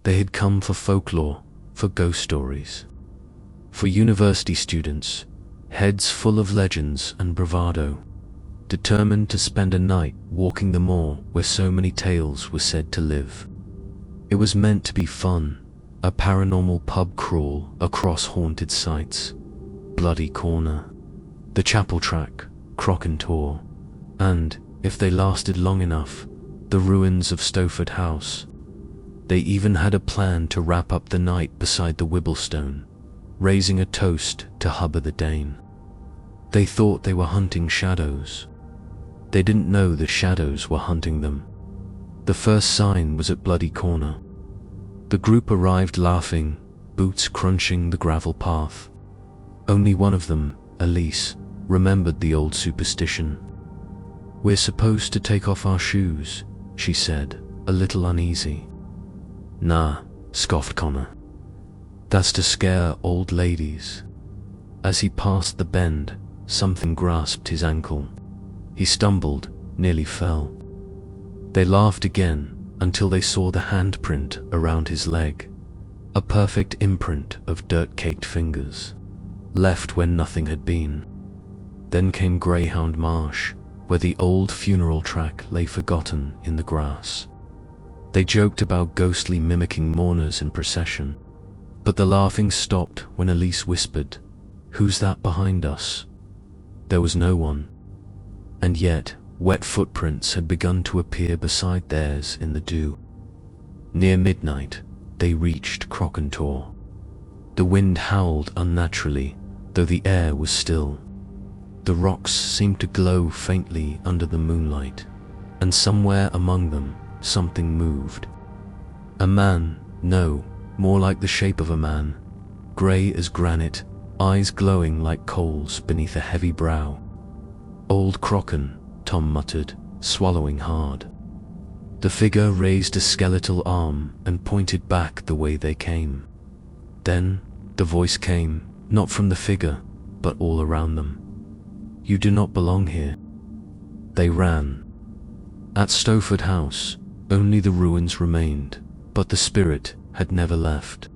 They had come for folklore, for ghost stories. For university students, heads full of legends and bravado, determined to spend a night walking the moor where so many tales were said to live. It was meant to be fun, a paranormal pub crawl across haunted sites, Bloody Corner, the Chapel Track, Croquentor, and, if they lasted long enough, the ruins of Stoford House. They even had a plan to wrap up the night beside the Wibblestone, raising a toast to Hubba the Dane. They thought they were hunting shadows. They didn't know the shadows were hunting them. The first sign was at Bloody Corner. The group arrived laughing, boots crunching the gravel path. Only one of them, Elise, remembered the old superstition. "We're supposed to take off our shoes," she said, a little uneasy. "Nah," scoffed Connor. "That's to scare old ladies." As he passed the bend, something grasped his ankle. He stumbled, nearly fell. They laughed again until they saw the handprint around his leg, a perfect imprint of dirt-caked fingers, left where nothing had been. Then came Greyhound Marsh, where the old funeral track lay forgotten in the grass. They joked about ghostly mimicking mourners in procession, but the laughing stopped when Elise whispered, "Who's that behind us?" There was no one. And yet, wet footprints had begun to appear beside theirs in the dew. Near midnight, they reached Croquentor. The wind howled unnaturally, though the air was still. The rocks seemed to glow faintly under the moonlight, and somewhere among them, something moved. A man, no, more like the shape of a man, grey as granite, eyes glowing like coals beneath a heavy brow. "Old Crocken," Tom muttered, swallowing hard. The figure raised a skeletal arm and pointed back the way they came. Then, the voice came, not from the figure, but all around them. "You do not belong here." They ran. At Stoford House, only the ruins remained, but the spirit had never left.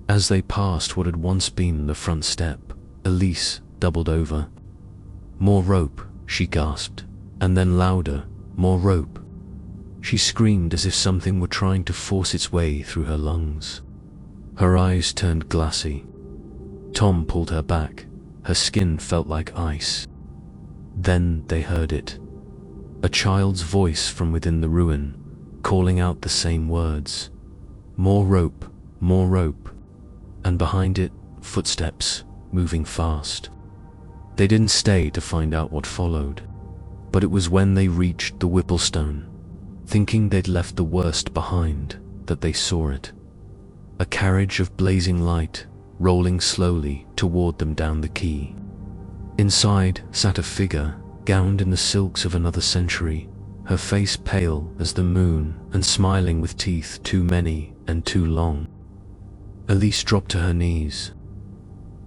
As they passed what had once been the front step, Elise doubled over. "More rope," she gasped, and then louder, "More rope." She screamed as if something were trying to force its way through her lungs. Her eyes turned glassy. Tom pulled her back. Her skin felt like ice. Then they heard it. A child's voice from within the ruin, calling out the same words. "More rope, more rope." And behind it, footsteps, moving fast. They didn't stay to find out what followed, but it was when they reached the Wibblestone, thinking they'd left the worst behind, that they saw it. A carriage of blazing light, rolling slowly toward them down the quay. Inside sat a figure, gowned in the silks of another century, her face pale as the moon and smiling with teeth too many and too long. Elise dropped to her knees.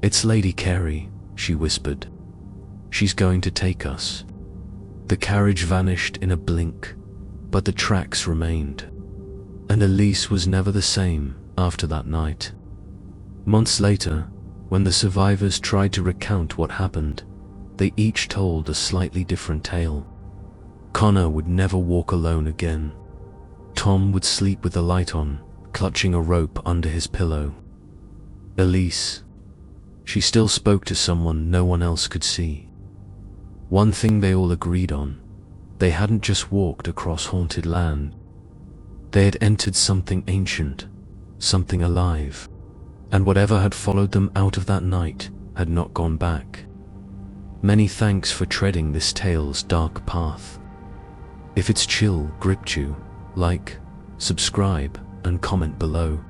"It's Lady Carey," she whispered. "She's going to take us." The carriage vanished in a blink, but the tracks remained. And Elise was never the same after that night. Months later, when the survivors tried to recount what happened, they each told a slightly different tale. Connor would never walk alone again. Tom would sleep with the light on, clutching a rope under his pillow. Elise, she still spoke to someone no one else could see. One thing they all agreed on: they hadn't just walked across haunted land. They had entered something ancient, something alive, and whatever had followed them out of that night had not gone back. Many thanks for treading this tale's dark path. If its chill gripped you, like, subscribe, and comment below.